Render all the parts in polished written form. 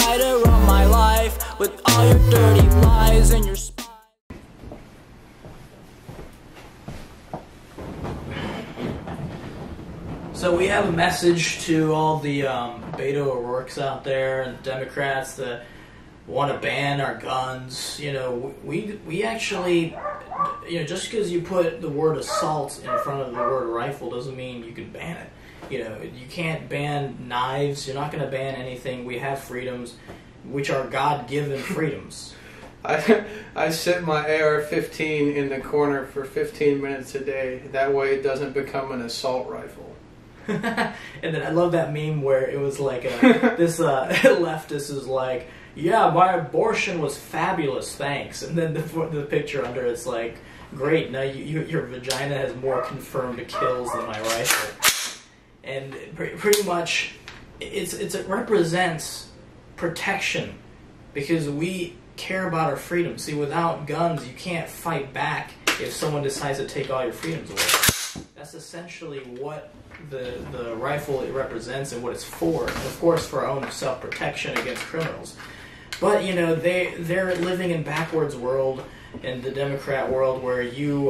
try to run my life with all your dirty lies and your spies. So we have a message to all the Beto O'Rourke's out there and Democrats that want to ban our guns. You know, we actually, you know, just because you put the word assault in front of the word rifle doesn't mean you can ban it. You know, you can't ban knives. You're not going to ban anything. We have freedoms, which are God-given freedoms. I sit my AR-15 in the corner for 15 minutes a day. That way it doesn't become an assault rifle. And then I love that meme where it was like this leftist is like, yeah, my abortion was fabulous, thanks. And then the picture under it's like, great, now your vagina has more confirmed kills than my rifle. And pretty much, it represents protection because we care about our freedom. See, without guns, you can't fight back if someone decides to take all your freedoms away. That's essentially what the rifle it represents and what it's for. And of course, for our own self-protection against criminals. But you know, they're living in backwards world, in the Democrat world, where you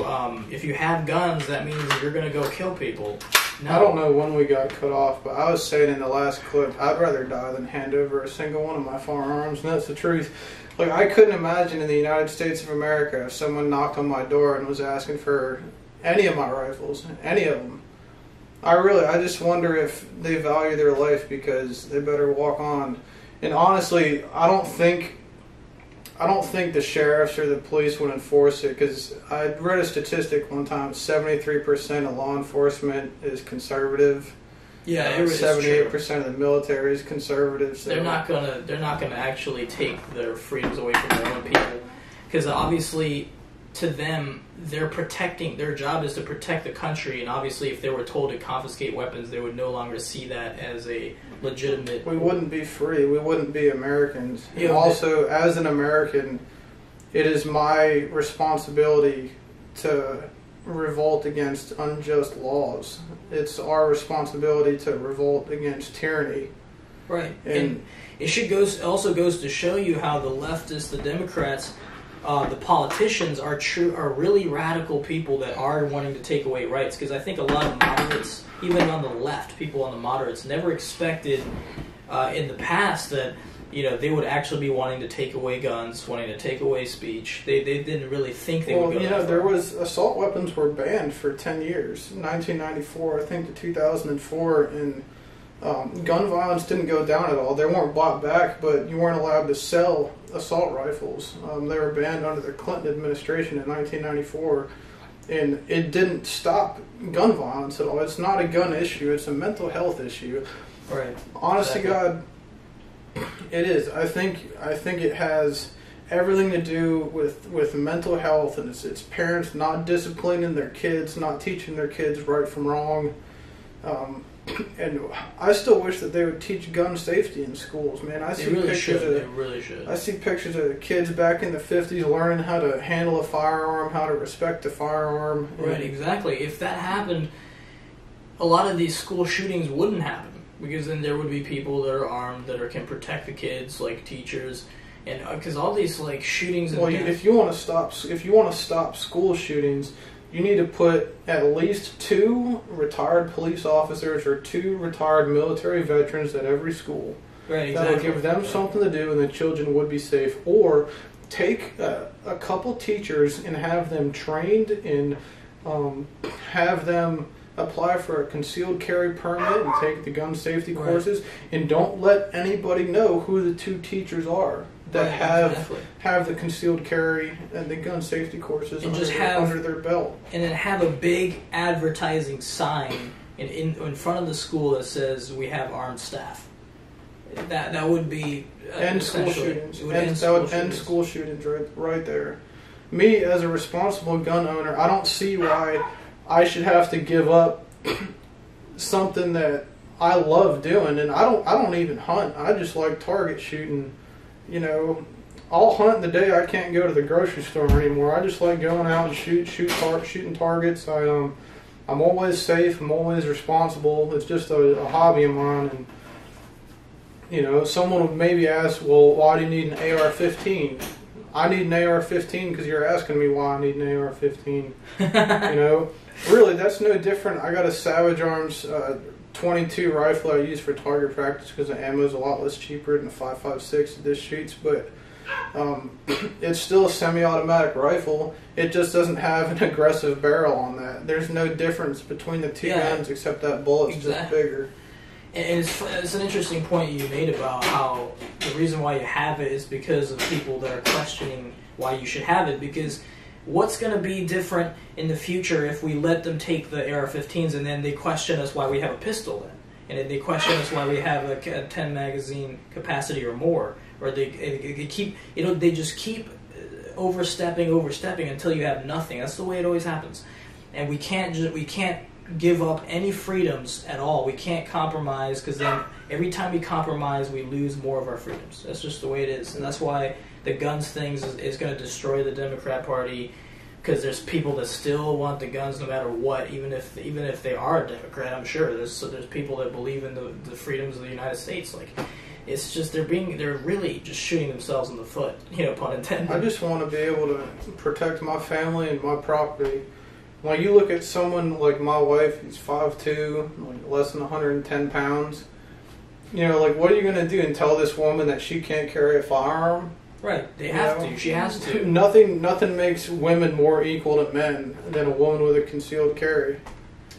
if you have guns, that means you're going to go kill people. No. I don't know when we got cut off, but I was saying in the last clip, I'd rather die than hand over a single one of my firearms, and that's the truth. Like, I couldn't imagine in the United States of America if someone knocked on my door and was asking for any of my rifles, any of them. I just wonder if they value their life because they better walk on. And honestly, I don't think the sheriffs or the police would enforce it, because I read a statistic one time: 73% of law enforcement is conservative. Yeah, it is 78% of the military is conservative. So they're not gonna actually take their freedoms away from their own people, because obviously, to them, they're protecting. Their job is to protect the country, and obviously, if they were told to confiscate weapons, they would no longer see that as a legitimate. We wouldn't be free. We wouldn't be Americans. Yeah, and also, as an American, it is my responsibility to revolt against unjust laws. It's our responsibility to revolt against tyranny. Right, and it also goes to show you how the leftists, the Democrats, the politicians are really radical people that are wanting to take away rights. Because I think a lot of moderates, even on the left, people on the moderates, never expected in the past that, you know, they would actually be wanting to take away guns, wanting to take away speech. They didn't really think they would go that far. There was assault weapons were banned for 10 years, 1994 I think to 2004, and gun violence didn't go down at all. They weren't bought back, but you weren't allowed to sell assault rifles. They were banned under the Clinton administration in 1994, and it didn't stop gun violence at all. It's not a gun issue, it's a mental health issue. Right. Honest to God, it is. I think it has everything to do with mental health, and it's parents not disciplining their kids, not teaching their kids right from wrong. And I still wish that they would teach gun safety in schools, man. They really should. I see pictures of kids back in the 50s learning how to handle a firearm, how to respect a firearm. Right, exactly. If that happened, a lot of these school shootings wouldn't happen, because then there would be people that are armed that can protect the kids, like teachers, and because all these like shootings. And if you want to stop school shootings, you need to put at least 2 retired police officers or 2 retired military veterans at every school. Right, exactly. That would give them something to do, and the children would be safe. Or take a couple teachers and have them trained and have them apply for a concealed carry permit and take the gun safety courses, and don't let anybody know who the 2 teachers are that have the concealed carry and the gun safety courses and under their belt. And then have a big advertising sign in front of the school that says, "We have armed staff." That would be end school shootings. That would end school shootings right there. Me, as a responsible gun owner, I don't see why I should have to give up something that I love doing. And I don't even hunt. I just like target shooting. You know, I'll hunt the day I can't go to the grocery store anymore. I just like going out and shooting targets. I'm always safe. I'm always responsible. It's just a hobby of mine, and You know, someone would maybe ask, well, why do you need an AR-15? I need an AR-15 because you're asking me why I need an AR-15. You know, really, that's no different. I got a Savage Arms 22 rifle I use for target practice because the ammo is a lot less cheaper than the 5.56 at this shoots, but it's still a semi-automatic rifle. It just doesn't have an aggressive barrel on that. There's no difference between the two guns except that bullet's just bigger. And it's an interesting point you made about how the reason why you have it is because of people that are questioning why you should have it. Because what's going to be different in the future if we let them take the AR-15s and then they question us why we have a pistol then? And then they question us why we have a 10 magazine capacity or more? Or they keep, they just keep overstepping until you have nothing. That's the way it always happens. And we can't give up any freedoms at all. We can't compromise because then every time we compromise, we lose more of our freedoms. That's just the way it is, and that's why the guns things is going to destroy the Democrat Party. Because there's people that still want the guns no matter what, even if they are a Democrat. I'm sure there's people that believe in the freedoms of the United States. Like, it's just they're really just shooting themselves in the foot. Pun intended. I just want to be able to protect my family and my property. When you look at someone like my wife, who's 5'2", like less than 110 pounds, what are you going to do and tell this woman that she can't carry a firearm? Right, they have to. She has to. Nothing makes women more equal to men than a woman with a concealed carry.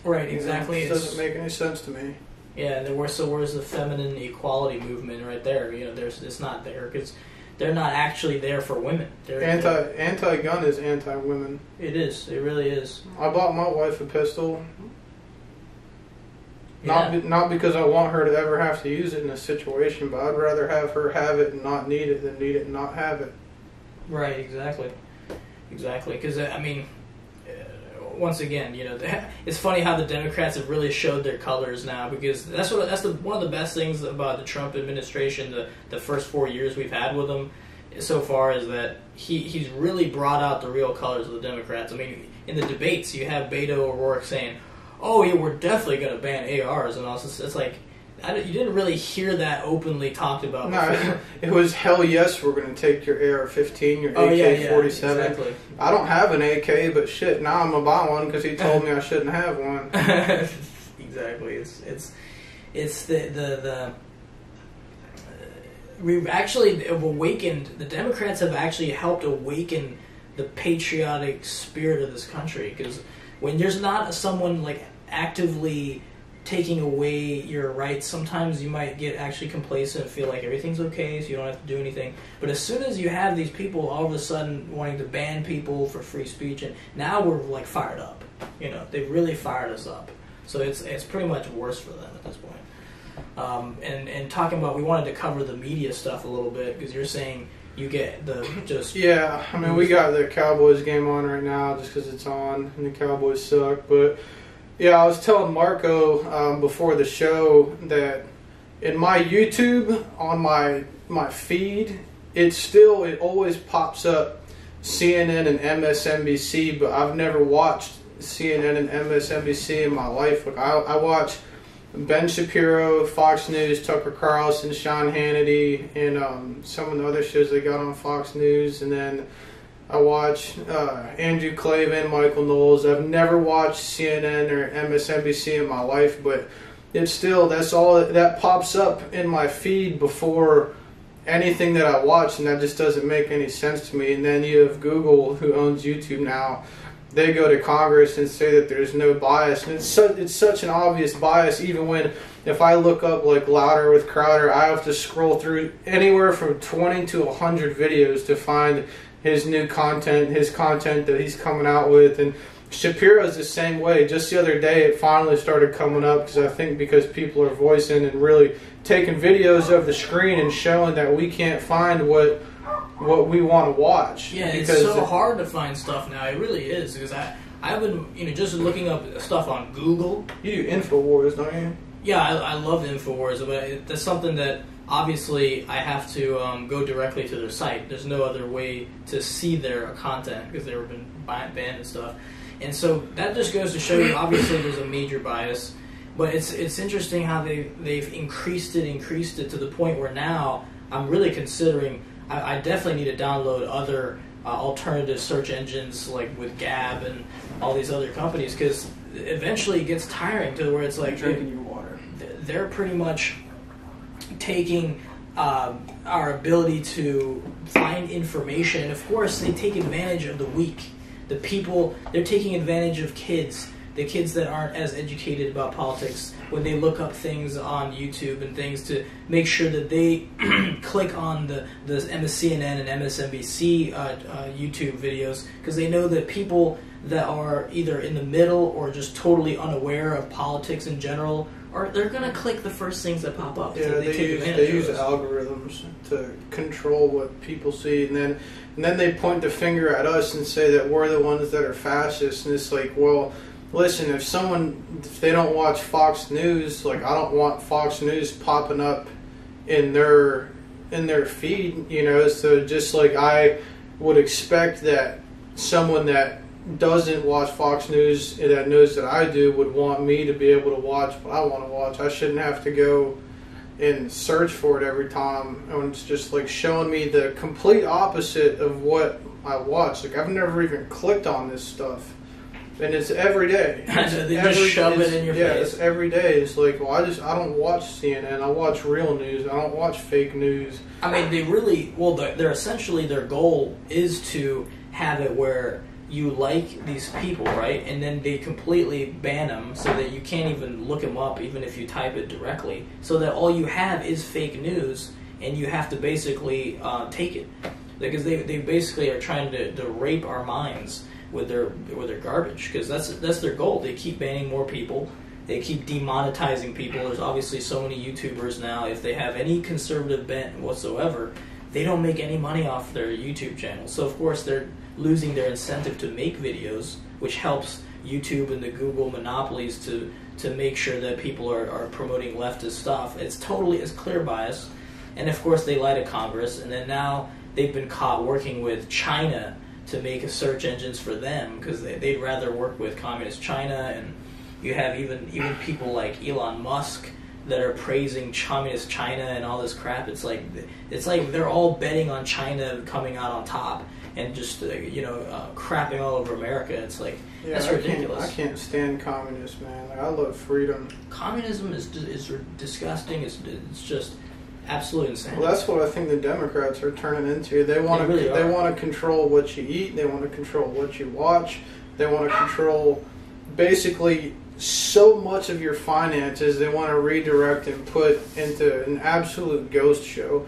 Right, exactly. It doesn't make any sense to me. Yeah, and where's the feminine equality movement right there? It's not there because they're not actually there for women. Anti-gun is anti-women. It is. It really is. I bought my wife a pistol. Yeah. Not because I want her to ever have to use it in a situation, but I'd rather have her have it and not need it than need it and not have it. Right, exactly. Because, once again, it's funny how the Democrats have really showed their colors now, because one of the best things about the Trump administration, the first 4 years we've had with him so far, is that he's really brought out the real colors of the Democrats. I mean, in the debates, you have Beto O'Rourke saying, "Oh yeah, we're definitely going to ban ARs," and also it's like you didn't really hear that openly talked about. No, it was hell yes, we're going to take your AR-15, your AK-47. Exactly. I don't have an AK, but shit, now I'm gonna buy one because he told me I shouldn't have one. Exactly. It's the we've actually awakened. The Democrats have actually helped awaken the patriotic spirit of this country, because when there's not someone like actively taking away your rights, sometimes you might get actually complacent and feel like everything's okay, so you don't have to do anything. But as soon as you have these people all of a sudden wanting to ban people for free speech, and now we're like fired up. They've really fired us up. So it's pretty much worse for them at this point. And talking about, we wanted to cover the media stuff a little bit, because you're saying you get the just... Yeah, I mean, we got the Cowboys game on right now just because it's on, and the Cowboys suck, but... Yeah, I was telling Marco before the show that in my YouTube, on my feed, it always pops up CNN and MSNBC, but I've never watched CNN and MSNBC in my life. Like I watch Ben Shapiro, Fox News, Tucker Carlson, Sean Hannity, and some of the other shows they got on Fox News, and then I watch Andrew Klavan, Michael Knowles. I've never watched CNN or MSNBC in my life, but it's still, that's all that pops up in my feed before anything that I watch, and that just doesn't make any sense to me. And then you have Google, who owns YouTube now. They go to Congress and say that there's no bias, and it's such an obvious bias. Even when, if I look up like Louder with Crowder, I have to scroll through anywhere from 20 to 100 videos to find his new content, his content that he's coming out with. And Shapiro's the same way. Just the other day, it finally started coming up, because I think because people are voicing and really taking videos of the screen and showing that we can't find what we want to watch. Yeah, it's so hard to find stuff now. It really is, because I've been just looking up stuff on Google. You do InfoWars, don't you? Yeah, I love InfoWars, but that's something that obviously I have to go directly to their site. There's no other way to see their content, because they've been banned and stuff. And so that just goes to show you, obviously there's a major bias. But it's interesting how they've increased it to the point where now I'm really considering. I definitely need to download other alternative search engines like with Gab and all these other companies, because eventually it gets tiring to where it's like drinking your water. They're pretty much taking our ability to find information, and of course they take advantage of the weak, the people. They're taking advantage of kids. The kids that aren't as educated about politics, when they look up things on YouTube and things, to make sure that they click on the CNN and MSNBC YouTube videos, because they know that people that are either in the middle or just totally unaware of politics in general, they're going to click the first things that pop up. Yeah, they use algorithms to control what people see, and then they point the finger at us and say that we're the ones that are fascists, and it's like, well, listen, if they don't watch Fox News, like, I don't want Fox News popping up in their feed, you know. So just like I would expect that someone that doesn't watch Fox News, that knows that I do, would want me to be able to watch what I want to watch. I shouldn't have to go and search for it every time, and it's just like showing me the complete opposite of what I watch. Like, I've never even clicked on this stuff. And it's every day. They just shove it in your face. Yeah, it's every day. It's like, well, I don't watch CNN. I watch real news. I don't watch fake news. I mean, they're essentially, their goal is to have it where you like these people, right? And then they completely ban them so that you can't even look them up, even if you type it directly. So that all you have is fake news, and you have to basically take it. Because they basically are trying to rape our minds with their garbage, because that's their goal. They keep banning more people. They keep demonetizing people. There's obviously so many YouTubers now. If they have any conservative bent whatsoever, they don't make any money off their YouTube channel. So of course they're losing their incentive to make videos, which helps YouTube and the Google monopolies to make sure that people are promoting leftist stuff. It's clear bias. And of course they lie to Congress, and then now they've been caught working with China to make a search engines for them, because they'd rather work with communist China. And you have even people like Elon Musk that are praising communist China and all this crap. It's like they're all betting on China coming out on top and just crapping all over America. It's like, that's ridiculous. I can't stand communists, man. Like, I love freedom. Communism is disgusting. It's just absolutely insane. Well, that's what I think the Democrats are turning into. They want to control what you eat. They want to control what you watch. They want to control basically so much of your finances. They want to redirect and put into an absolute ghost show.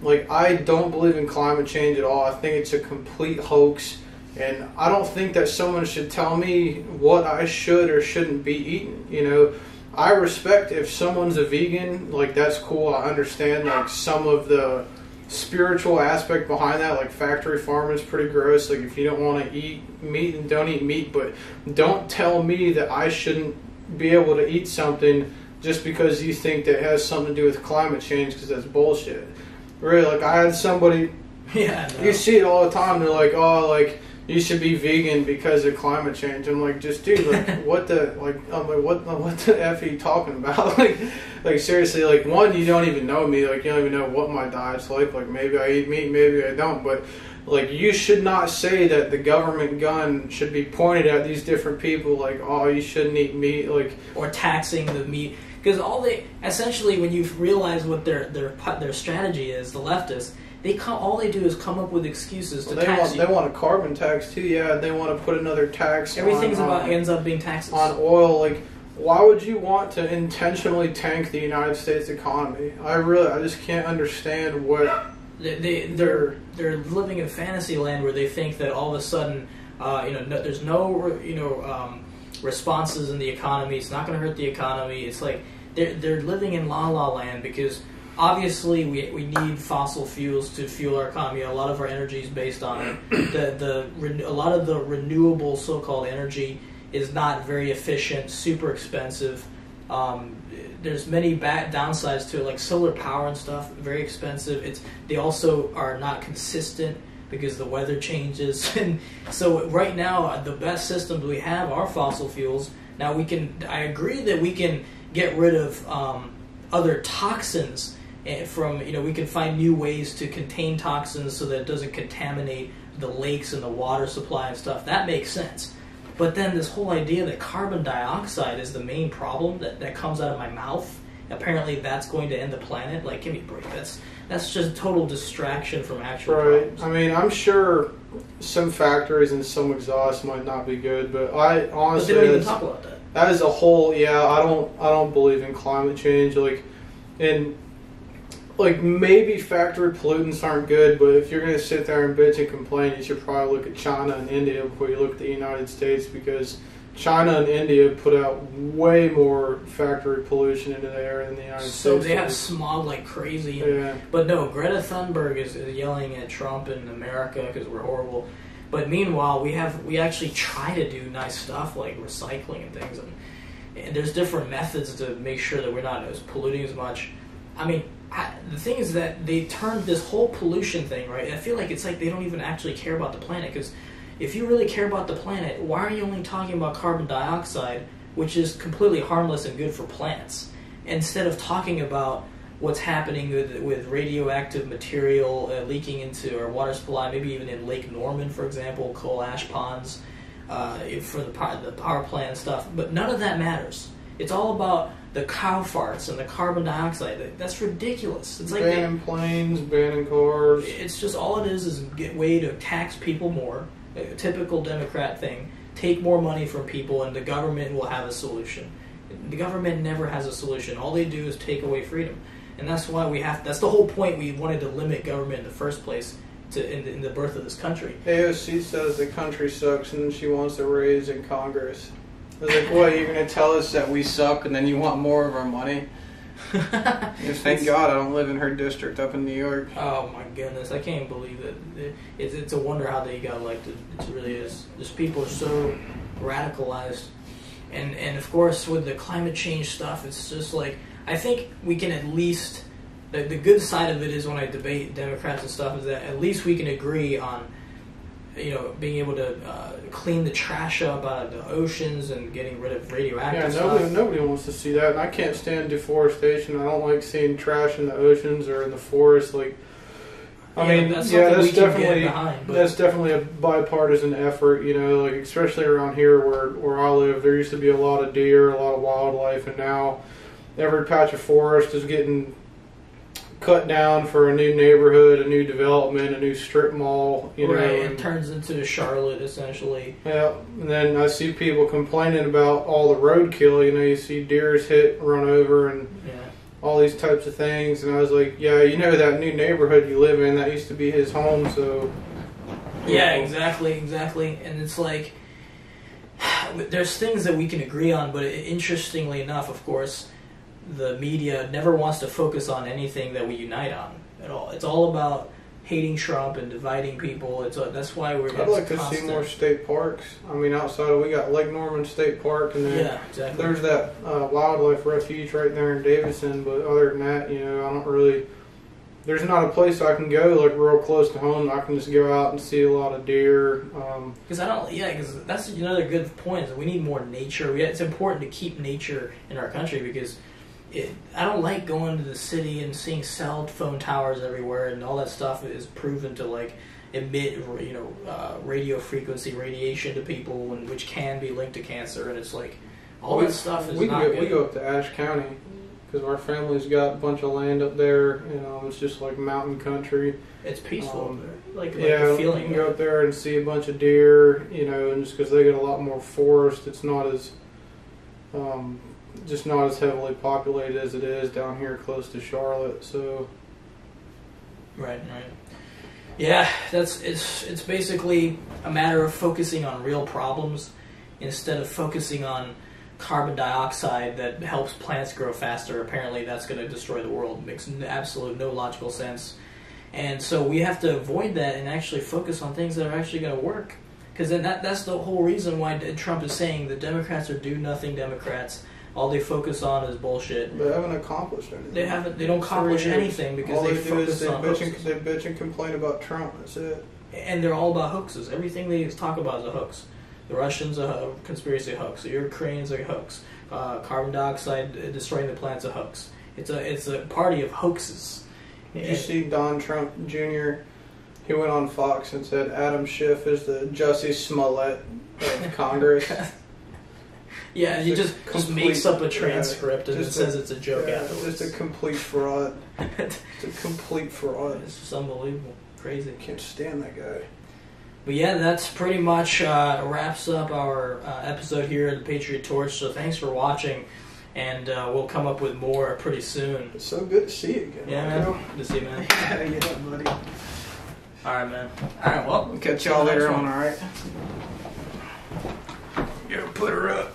Like, I don't believe in climate change at all. I think it's a complete hoax, and I don't think that someone should tell me what I should or shouldn't be eating. You know, I respect if someone's a vegan, like, that's cool. I understand, like, some of the spiritual aspect behind that. Like, factory farming is pretty gross. Like, if you don't want to eat meat, then don't eat meat. But don't tell me that I shouldn't be able to eat something just because you think that it has something to do with climate change, because that's bullshit. Really, like, I had somebody, you see it all the time, they're like, oh, like, you should be vegan because of climate change. I'm like, just dude, like, what the F are you talking about? like seriously, like, one, you don't even know me, like, you don't even know what my diet's like maybe I eat meat, maybe I don't, but, like, you should not say that the government gun should be pointed at these different people, like, oh, you shouldn't eat meat, like, or taxing the meat. Because essentially, when you realize what their strategy is, the leftists, all they do is come up with excuses to tax you. They want a carbon tax too. Yeah, they want to put another tax. Everything's ends up being taxes on oil. Like, why would you want to intentionally tank the United States economy? I just can't understand what they're living in fantasy land where they think that all of a sudden, there's no responses in the economy. It's not going to hurt the economy. It's like they're living in la la land, because obviously we need fossil fuels to fuel our economy. A lot of our energy is based on it. A lot of the renewable so-called energy is not very efficient, super expensive. There's many downsides to it, like solar power and stuff, very expensive. They also are not consistent. because the weather changes. And so right now, the best systems we have are fossil fuels. Now I agree that we can get rid of other toxins from, we can find new ways to contain toxins so that it doesn't contaminate the lakes and the water supply and stuff. That makes sense. But then this whole idea that carbon dioxide is the main problem that comes out of my mouth, apparently that's going to end the planet. Like, give me a break. That's just total distraction from actual problems. I mean, I'm sure some factories and some exhaust might not be good, but I honestly... But they don't even talk about that. That is a whole... Yeah, I don't believe in climate change. Like, maybe factory pollutants aren't good, but if you're going to sit there and bitch and complain, you should probably look at China and India before you look at the United States, because China and India put out way more factory pollution into the air than the United States. So they have smog like crazy. Yeah. But no, Greta Thunberg is yelling at Trump and America because we're horrible. But meanwhile, we actually try to do nice stuff like recycling and things, and there's different methods to make sure that we're not as polluting as much. I mean, the thing is that they turned this whole pollution thing, right? I feel like it's like they don't even actually care about the planet, because if you really care about the planet, why are you only talking about carbon dioxide, which is completely harmless and good for plants, instead of talking about what's happening with radioactive material leaking into our water supply, maybe even in Lake Norman, for example, coal ash ponds for the power plant and stuff. But none of that matters. It's all about the cow farts and the carbon dioxide. That's ridiculous. It's like banning planes, banning cars. It's just all it is a way to tax people more. A typical Democrat thing. Take more money from people, and the government will have a solution. The government never has a solution. All they do is take away freedom, and that's why that's the whole point. We wanted to limit government in the first place in the birth of this country. AOC says the country sucks, and then she wants a raise in Congress. I was like, what, you're going to tell us that we suck and then you want more of our money? Thank God I don't live in her district up in New York. Oh my goodness, I can't believe it. It's a wonder how they got elected. It really is. Just people are so radicalized. And of course with the climate change stuff, it's just like, I think we can at least, the good side of it is when I debate Democrats and stuff, is that at least we can agree on being able to clean the trash up out of the oceans and getting rid of radioactive stuff. Nobody wants to see that, and I can't stand deforestation. I don't like seeing trash in the oceans or in the forest. That's definitely a bipartisan effort. Especially around here where I live, there used to be a lot of deer, a lot of wildlife, and now every patch of forest is getting cut down for a new neighborhood, a new development, a new strip mall. It turns into Charlotte, essentially. Yeah, and then I see people complaining about all the roadkill. You see deers hit, run over, and all these types of things. And I was like, that new neighborhood you live in, that used to be his home, so... Yeah, exactly. And it's like, there's things that we can agree on, but interestingly enough, of course, the media never wants to focus on anything that we unite on at all. It's all about hating Trump and dividing people. That's why we're... I'd like to see more state parks. I mean, outside of, we got Lake Norman State Park, and then there's that wildlife refuge right there in Davison. But other than that, I don't really... There's not a place I can go real close to home. I can just go out and see a lot of deer. Because that's another good point. Is that we need more nature. It's important to keep nature in our country, because I don't like going to the city and seeing cell phone towers everywhere, and all that stuff is proven to emit radio frequency radiation to people, which can be linked to cancer, and it's like all that stuff is not good. We go up to Ashe County because our family's got a bunch of land up there. It's just like mountain country. It's peaceful up there. The feeling. You can go up there and see a bunch of deer. And just because they get a lot more forest, it's not as just not as heavily populated as it is down here close to Charlotte. So right. Yeah, it's basically a matter of focusing on real problems instead of focusing on carbon dioxide that helps plants grow faster. Apparently that's going to destroy the world. It makes absolute no logical sense. And so we have to avoid that and actually focus on things that are actually going to work. Because then that's the whole reason why Trump is saying the Democrats are do-nothing Democrats. All they focus on is bullshit. They haven't accomplished anything. They don't accomplish anything because they focus on... They bitch and complain about Trump. That's it. and they're all about hoaxes. Everything they talk about is a hoax. The Russians a conspiracy hoax. The Ukrainians are hoax. Carbon dioxide destroying the planet's a hoax. It's a party of hoaxes. Did you see Don Trump Jr.? He went on Fox and said Adam Schiff is the Jussie Smollett of Congress. Yeah, he just makes up a transcript and then says it's a joke afterwards. Just a complete fraud. It's a complete fraud. It's just unbelievable. Crazy. Can't stand that guy. But yeah, that's pretty much wraps up our episode here at the Patriot Torch. So thanks for watching, and we'll come up with more pretty soon. It's so good to see you again. Yeah, man. Good to see you, man. Yeah, buddy. All right, man. All right, well, We'll catch y'all later on, all right? Go put her up.